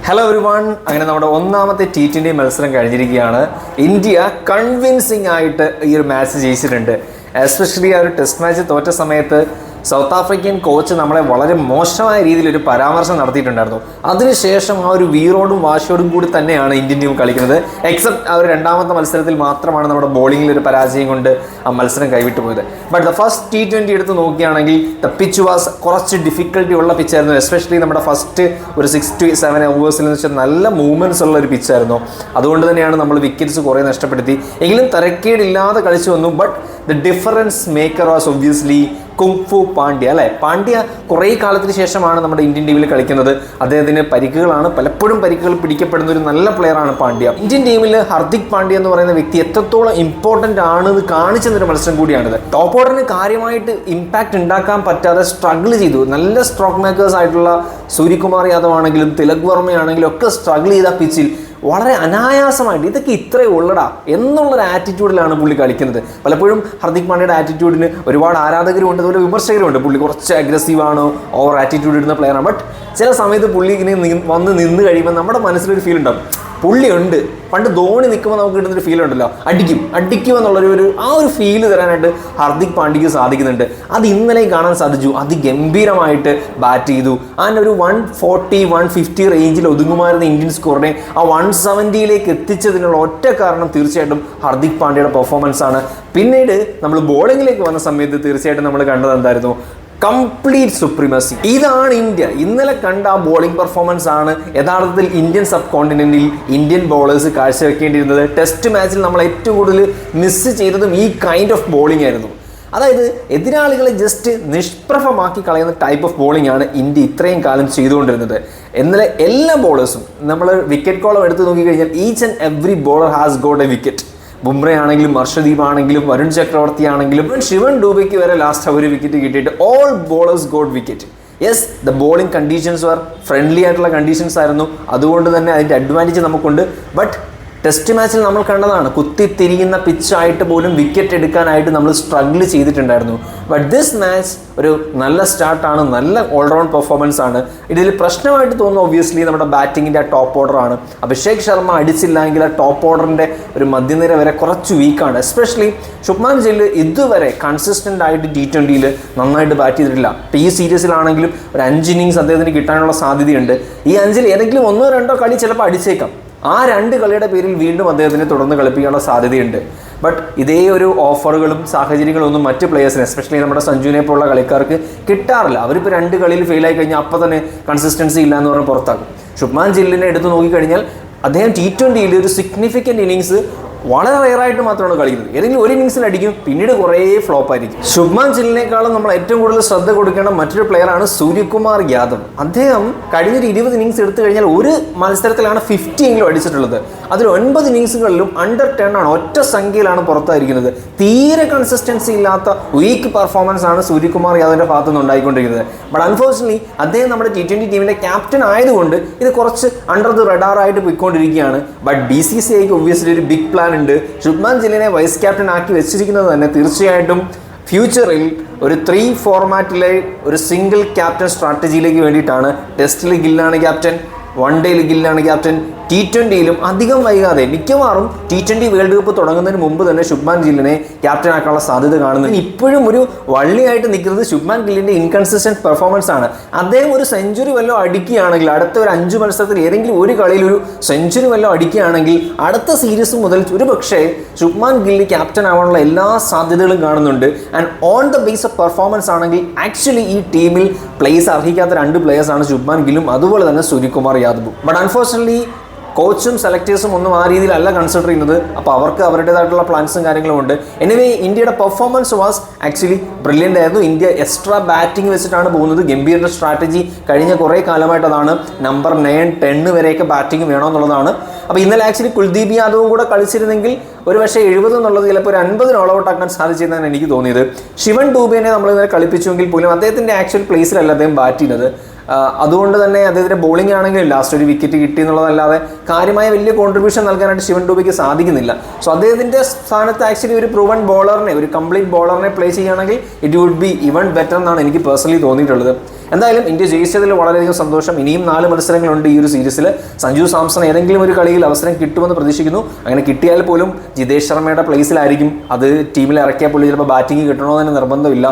Hello everyone, അങ്ങനെ നമ്മുടെ ഒന്നാമത്തെ T20 മത്സരം കഴിഞ്ഞിരിക്കുകയാണ്. ഇന്ത്യ കൺവിൻസിംഗ് ആയിട്ട് ഈ ഒരു മാച്ച് ജയിച്ചിട്ടുണ്ട്. എസ്പെഷ്യലി ആ ഒരു ടെസ്റ്റ് മാച്ച് തോറ്റ സമയത്ത് സൗത്ത് ആഫ്രിക്കൻ കോച്ച് നമ്മളെ വളരെ മോശമായ രീതിയിൽ ഒരു പരാമർശം നടത്തിയിട്ടുണ്ടായിരുന്നു. അതിനുശേഷം ആ ഒരു വീറോടും വാശിയോടും കൂടി തന്നെയാണ് ഇന്ത്യൻ ടീം കളിക്കുന്നത്. എക്സെപ്റ്റ് ആ ഒരു രണ്ടാമത്തെ മത്സരത്തിൽ മാത്രമാണ് നമ്മുടെ ബോളിങ്ങിൽ ഒരു പരാജയം കൊണ്ട് ആ മത്സരം കൈവിട്ടു പോയത്. ബട്ട് ദ ഫസ്റ്റ് T20 എടുത്ത് നോക്കുകയാണെങ്കിൽ ദ പിച്ച് വാസ് കുറച്ച് ഡിഫിക്കൽട്ടി ഉള്ള പിച്ചായിരുന്നു. എസ്പെഷ്യലി നമ്മുടെ ഫസ്റ്റ് ഒരു 6 to 7 ഓവേഴ്സിൽ എന്ന് വെച്ചാൽ നല്ല മൂവ്മെൻറ്റ്സ് ഉള്ള ഒരു പിച്ചായിരുന്നു. അതുകൊണ്ട് തന്നെയാണ് നമ്മൾ വിക്കറ്റ്സ് കുറേ നഷ്ടപ്പെടുത്തി. എങ്കിലും തരക്കേടില്ലാതെ കളിച്ചു വന്നു. But the difference maker was obviously kung fu Pandya. അല്ലേ, പാണ്ഡ്യ കുറേ കാലത്തിന് ശേഷമാണ് നമ്മുടെ ഇന്ത്യൻ ടീമിൽ കളിക്കുന്നത്. അദ്ദേഹത്തിന് പരിക്കുകളാണ്, പലപ്പോഴും പരിക്കുകൾ പിടിക്കപ്പെടുന്ന ഒരു നല്ല പ്ലെയറാണ് പാണ്ഡ്യ. ഇന്ത്യൻ ടീമിൽ ഹർദിക് പാണ്ഡ്യ എന്ന് പറയുന്ന വ്യക്തി എത്രത്തോളം ഇമ്പോർട്ടൻ്റ് ആണെന്ന് കാണിച്ചെന്നൊരു മത്സരം കൂടിയാണിത്. ടോപ്പ് ഓർഡറിന് കാര്യമായിട്ട് ഇമ്പാക്റ്റ് ഉണ്ടാക്കാൻ പറ്റാതെ സ്ട്രഗിൾ ചെയ്തു. നല്ല സ്ട്രോക്ക് മേക്കേഴ്സ് ആയിട്ടുള്ള സൂര്യകുമാർ യാദവ് ആണെങ്കിലും തിലക് വർമ്മയാണെങ്കിലും ഒക്കെ സ്ട്രഗിൾ ചെയ്ത പിച്ചിൽ വളരെ അനായാസമായിട്ട് ഇതൊക്കെ ഇത്രയും ഉള്ളടാ എന്നുള്ളൊരു ആറ്റിറ്റ്യൂഡിലാണ് പുള്ളി കളിക്കുന്നത്. പലപ്പോഴും ഹർദിക് പാണ്ഡ്യയുടെ ആറ്റിറ്റ്യൂഡിന് ഒരുപാട് ആരാധകരുമുണ്ട്, അതുപോലെ വിമർശകരുമുണ്ട്. പുള്ളി കുറച്ച് അഗ്രസീവാണോ, ഓവർ ആറ്റിറ്റ്യൂഡ് ഇടുന്ന പ്ലെയറാണ്. ബട്ട് ചില സമയത്ത് പുള്ളി ഇങ്ങനെ വന്ന് നിന്ന് കഴിയുമ്പോൾ നമ്മുടെ മനസ്സിലൊരു ഫീൽ ഉണ്ടാവും, പുള്ളിയുണ്ട്. പണ്ട് ധോണി നിൽക്കുമ്പോൾ നമുക്ക് കിട്ടുന്നൊരു ഫീൽ ഉണ്ടല്ലോ, അടിക്കുമെന്നുള്ളൊരു ആ ഒരു ഫീല് തരാനായിട്ട് ഹർദിക് പാണ്ഡ്യയ്ക്ക് സാധിക്കുന്നുണ്ട്. അത് ഇന്നലെയും കാണാൻ സാധിച്ചു. അതിഗംഭീരമായിട്ട് ബാറ്റ് ചെയ്തു. അങ്ങനെ ഒരു 140-150 റേഞ്ചിൽ ഒതുങ്ങുമായിരുന്ന ഇന്ത്യൻ സ്കോറിനെ ആ 170 എത്തിച്ചതിനുള്ള ഒറ്റ കാരണം തീർച്ചയായിട്ടും ഹർദിക് പാണ്ഡ്യയുടെ പെർഫോമൻസ് ആണ്. പിന്നീട് നമ്മൾ ബോളിങ്ങിലേക്ക് വന്ന സമയത്ത് തീർച്ചയായിട്ടും നമ്മൾ കണ്ടത് എന്തായിരുന്നു? Complete supremacy. ഇതാണ് ഇന്ത്യ ഇന്നലെ കണ്ട ആ ബോളിംഗ് പെർഫോമൻസ് ആണ് യഥാർത്ഥത്തിൽ ഇന്ത്യൻ സബ് കോണ്ടിനെന്റിൽ ഇന്ത്യൻ ബോളേഴ്സ് കാഴ്ചവെക്കേണ്ടിയിരുന്നത്. ടെസ്റ്റ് മാച്ചിൽ നമ്മൾ ഏറ്റവും കൂടുതൽ മിസ് ചെയ്തതും ഈ കൈൻഡ് ഓഫ് ബോളിംഗ് ആയിരുന്നു. അതായത് എതിരാളികളെ ജസ്റ്റ് നിഷ്പ്രഭമാക്കി കളയുന്ന ടൈപ്പ് ഓഫ് ബോളിംഗ് ആണ് ഇന്ത്യ ഇത്രയും കാലം ചെയ്തുകൊണ്ടിരുന്നത്. ഇന്നലെ എല്ലാ ബോളേഴ്സും നമ്മൾ വിക്കറ്റ് കോളം എടുത്ത് നോക്കിക്കഴിഞ്ഞാൽ each and every bowler has got A wicket. Bumrah ആണെങ്കിലും ഹർഷദീപ് ആണെങ്കിലും വരുൺ ചക്രവർത്തി ആണെങ്കിലും ശിവൻ ഡൂബയ്ക്ക് വരെ ലാസ്റ്റ് ഒരു വിക്കറ്റ് കിട്ടിയിട്ട് all bowlers got wicket. Yes, the bowling conditions were friendly ആയിട്ടുള്ള കണ്ടീഷൻസ് ആയിരുന്നു. അതുകൊണ്ട് തന്നെ അതിൻ്റെ അഡ്വാൻറ്റേജ് നമുക്കുണ്ട്. ബട്ട് ടെസ്റ്റ് മാച്ചിൽ നമ്മൾ കണ്ടതാണ്, കുത്തിത്തിരിയുന്ന പിച്ചായിട്ട് പോലും വിക്കറ്റ് എടുക്കാനായിട്ട് നമ്മൾ സ്ട്രഗിൾ ചെയ്തിട്ടുണ്ടായിരുന്നു. ബട്ട് ദിസ് മാച്ച് ഒരു നല്ല സ്റ്റാർട്ടാണ്, നല്ല ഓൾറൗണ്ട് പെർഫോമൻസ് ആണ്. ഇതിൽ പ്രശ്നമായിട്ട് തോന്നുന്നു ഒബ്വിയസ്ലി നമ്മുടെ ബാറ്റിങ്ങിൻ്റെ ആ ടോപ്പ് ഓർഡറാണ്. അഭിഷേക് ശർമ്മ അടിച്ചില്ല എങ്കിൽ ആ ടോപ്പ് ഓർഡറിൻ്റെ ഒരു മധ്യനിര വരെ കുറച്ച് വീക്കാണ്. എസ്പെഷ്യലി ശുഭ്മാൻ ഗിൽ ഇതുവരെ കൺസിസ്റ്റൻ്റ് ആയിട്ട് T20 നന്നായിട്ട് ബാറ്റ് ചെയ്തിട്ടില്ല. ഇപ്പോൾ ഈ സീരീസിലാണെങ്കിലും ഒരു 5 ഇന്നിങ്സ് അദ്ദേഹത്തിന് കിട്ടാനുള്ള സാധ്യതയുണ്ട്. ഈ 5-ൽ ഏതെങ്കിലും 1-2 കളി ചിലപ്പോൾ അടിച്ചേക്കാം. ആ 2 കളിയുടെ പേരിൽ വീണ്ടും അദ്ദേഹത്തിന് തുടർന്ന് കളിപ്പിക്കാനുള്ള സാധ്യതയുണ്ട്. ബട്ട് ഇതേ ഒരു ഓഫറുകളും സാഹചര്യങ്ങളും ഒന്നും മറ്റ് പ്ലേയേഴ്സിന്, എസ്പെഷ്യലി നമ്മുടെ സഞ്ജുവിനെ പോലുള്ള കളിക്കാർക്ക് കിട്ടാറില്ല. അവരിപ്പോൾ 2 കളിയിൽ ഫെയിലായി കഴിഞ്ഞാൽ അപ്പോൾ തന്നെ കൺസിസ്റ്റൻസി ഇല്ല എന്ന് പറഞ്ഞ് പുറത്താക്കും. ശുഭ്മാൻ ഗില്ലിനെ എടുത്ത് നോക്കിക്കഴിഞ്ഞാൽ അദ്ദേഹം T20 ഒരു സിഗ്നിഫിക്കൻറ്റ് ഇന്നിങ്സ് വളരെ റെയറായിട്ട് മാത്രമാണ് കളിക്കുന്നത്. ഏതെങ്കിലും ഒരു ഇന്നിങ്സിൽ അടിക്കും, പിന്നീട് കുറേ ഫ്ലോപ്പ് ആയിരിക്കും. ശുഭ്മാൻ ഗില്ലിനേക്കാളും നമ്മൾ ഏറ്റവും കൂടുതൽ ശ്രദ്ധ കൊടുക്കേണ്ട മറ്റൊരു പ്ലെയറാണ് സൂര്യകുമാർ യാദവ്. അദ്ദേഹം കഴിഞ്ഞൊരു 20 ഇന്നിങ്സ് എടുത്തു കഴിഞ്ഞാൽ ഒരു മത്സരത്തിലാണ് 50 എങ്കിലും അടിച്ചിട്ടുള്ളത്. അതിൽ 9 ഇന്നിങ്സുകളിലും അണ്ടർ 10 ആണ്, ഒറ്റ സംഖ്യയിലാണ് പുറത്തായിരിക്കുന്നത്. തീരെ കൺസിസ്റ്റൻസി ഇല്ലാത്ത വീക്ക് പെർഫോമൻസ് ആണ് സൂര്യകുമാർ യാദവിൻ്റെ ഭാഗത്തു നിന്ന് ഉണ്ടായിക്കൊണ്ടിരിക്കുന്നത്. ബട്ട് അൺഫോർച്യുനേറ്റ്ലി അദ്ദേഹം നമ്മുടെ T20 ടീമിൻ്റെ ക്യാപ്റ്റൻ ആയതുകൊണ്ട് ഇത് കുറച്ച് അണ്ടർ ദി റഡാറായിട്ട് പോയിക്കൊണ്ടിരിക്കുകയാണ്. ബട്ട് BCCIക്ക് ഒബ്വിയസ്ലി ഒരു ബിഗ് പ്ലാൻ ഉണ്ട്. ശുഭ്മാൻ ഗില്ലിനെ വൈസ് ക്യാപ്റ്റൻ ആക്കി വെച്ചിരിക്കുന്നത് തന്നെ തീർച്ചയായിട്ടും ഫ്യൂച്ചറിൽ ഒരു 3 ഫോർമാറ്റിലെ ഒരു സിംഗിൾ ക്യാപ്റ്റൻ സ്ട്രാറ്റജിയിലേക്ക് വേണ്ടിയിട്ടാണ്. ടെസ്റ്റിൽ ഗില്ലാണ് ക്യാപ്റ്റൻ, വൺ ഡേയിൽ ഗില്ലാണ് ക്യാപ്റ്റൻ, T20 അധികം വൈകാതെ മിക്കവാറും T20 വേൾഡ് കപ്പ് തുടങ്ങുന്നതിന് മുമ്പ് തന്നെ ശുഭ്മാൻ ഗില്ലിനെ ക്യാപ്റ്റൻ ആക്കാനുള്ള സാധ്യത കാണുന്നു. ഇപ്പോഴും ഒരു വള്ളിയായിട്ട് നിൽക്കുന്നത് ശുഭ്മാൻ ഗില്ലിൻ്റെ ഇൻകൺസിസ്റ്റൻറ്റ് പെർഫോമൻസ് ആണ്. അദ്ദേഹം ഒരു സെഞ്ചുറി വല്ലതും അടിക്കുകയാണെങ്കിൽ, അടുത്ത ഒരു 5 മത്സരത്തിൽ ഏതെങ്കിലും ഒരു കളിയിൽ ഒരു സെഞ്ചുറി വല്ലതും അടിക്കുകയാണെങ്കിൽ അടുത്ത സീരീസ് മുതൽ ഒരു പക്ഷേ ശുഭ്മാൻ ഗില്ല് ക്യാപ്റ്റൻ ആവാനുള്ള എല്ലാ സാധ്യതകളും കാണുന്നുണ്ട്. And on the base of performance ആണെങ്കിൽ ആക്ച്വലി ഈ ടീമിൽ പ്ലേസ് അർഹിക്കാത്ത 2 പ്ലേയേഴ്സാണ് ശുഭ്മാൻ ഗില്ലും അതുപോലെ തന്നെ സൂര്യകുമാർ യാദവും. ബട്ട് അൺഫോർച്യുനേറ്റ്ലി കോച്ചും സെലക്ടേഴ്സും ഒന്നും ആ രീതിയിലല്ല കൺസിഡർ ചെയ്യുന്നത്. അപ്പോൾ അവർക്ക് അവരുടേതായിട്ടുള്ള പ്ലാൻസും കാര്യങ്ങളും ഉണ്ട്. എനിവേ ഇന്ത്യയുടെ പെർഫോമൻസ് വാസ് ആക്ച്വലി ബ്രില്യൻ്റ് ആയിരുന്നു. ഇന്ത്യ എക്സ്ട്രാ ബാറ്റിംഗ് വെച്ചിട്ടാണ് പോകുന്നത്. ഗംഭീറിൻ്റെ സ്ട്രാറ്റജി കഴിഞ്ഞ കുറേ കാലമായിട്ട് അതാണ്. നമ്പർ 9, 10 വരെയൊക്കെ ബാറ്റിംഗ് വേണമെന്നുള്ളതാണ്. അപ്പോൾ ഇന്നലെ ആക്ച്വലി കുൽദീപ് യാദവും കൂടെ കളിച്ചിരുന്നെങ്കിൽ ഒരു പക്ഷേ 70 എന്നുള്ളത് ചിലപ്പോൾ ഒരു 50 ഓൾ ഔട്ട് ആക്കാൻ സാധിച്ചതെന്നാണ് എനിക്ക് തോന്നിയത്. ശിവൻ ഡൂബേനെ നമ്മൾ ഇന്നലെ കളിപ്പിച്ചുവെങ്കിൽ പോലും അദ്ദേഹത്തിൻ്റെ ആക്ച്വൽ പ്ലേസിലല്ല അദ്ദേഹം ബാറ്റ് ചെയ്യുന്നത്. അതുകൊണ്ട് തന്നെ അദ്ദേഹത്തിൻ്റെ ബോളിംഗ് ആണെങ്കിലും ലാസ്റ്റ് ഒരു വിക്കറ്റ് കിട്ടി എന്നുള്ളതല്ലാതെ കാര്യമായ വലിയ കോൺട്രിബ്യൂഷൻ നൽകാനായിട്ട് ശിവൻ ഡൂബയ്ക്ക് സാധിക്കുന്നില്ല. സോ അദ്ദേഹത്തിൻ്റെ സ്ഥാനത്ത് ആക്ച്വലി ഒരു പ്രൂവൺ ബോളറിനെ, ഒരു കംപ്ലീറ്റ് ബോളറിനെ പ്ലേ ചെയ്യുകയാണെങ്കിൽ it would be even better എന്നാണ് എനിക്ക് പേഴ്സണലി തോന്നിയിട്ടുള്ളത്. എന്തായാലും ഇന്ത്യ ജയിച്ചതിൽ വളരെയധികം സന്തോഷം. ഇനിയും 4 മത്സരങ്ങളുണ്ട് ഈ ഒരു സീരീസിൽ. സഞ്ജു സാംസൺ ഏതെങ്കിലും ഒരു കളിയിൽ അവസരം കിട്ടുമെന്ന് പ്രതീക്ഷിക്കുന്നു. അങ്ങനെ കിട്ടിയാൽ പോലും ജിതേഷ് ശർമ്മയുടെ പ്ലേസിലായിരിക്കും. അത് ടീമിൽ ഇറക്കിയാൽ പോലും ചിലപ്പോൾ ബാറ്റിംഗ് കിട്ടണമെന്ന് തന്നെ നിർബന്ധമില്ല.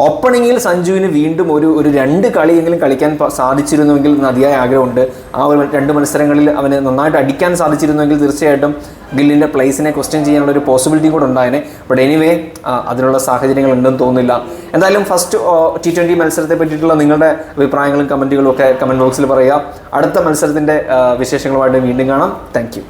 ഓപ്പണിങ്ങിൽ സഞ്ജുവിന് വീണ്ടും ഒരു 2 കളിയെങ്കിലും കളിക്കാൻ സാധിച്ചിരുന്നുവെങ്കിൽ അതിയായ ആഗ്രഹമുണ്ട്. ആ ഒരു 2 മത്സരങ്ങളിൽ അവന് നന്നായിട്ട് അടിക്കാൻ സാധിച്ചിരുന്നുവെങ്കിൽ തീർച്ചയായിട്ടും ഗില്ലിൻ്റെ പ്ലേസിനെ ക്വസ്റ്റ്യൻ ചെയ്യാനുള്ള ഒരു പോസിബിലിറ്റി കൂടെ ഉണ്ടായേനെ. ബട്ട് എനിവേ അതിനുള്ള സാഹചര്യങ്ങൾ ഉണ്ടെന്ന് തോന്നുന്നില്ല. എന്തായാലും ഫസ്റ്റ് T20 മത്സരത്തെ പറ്റിയിട്ടുള്ള നിങ്ങളുടെ അഭിപ്രായങ്ങളും കമൻറ്റുകളും ഒക്കെ കമൻറ്റ് ബോക്സിൽ പറയുക. അടുത്ത മത്സരത്തിൻ്റെ വിശേഷങ്ങളുമായിട്ട് വീണ്ടും കാണാം. താങ്ക്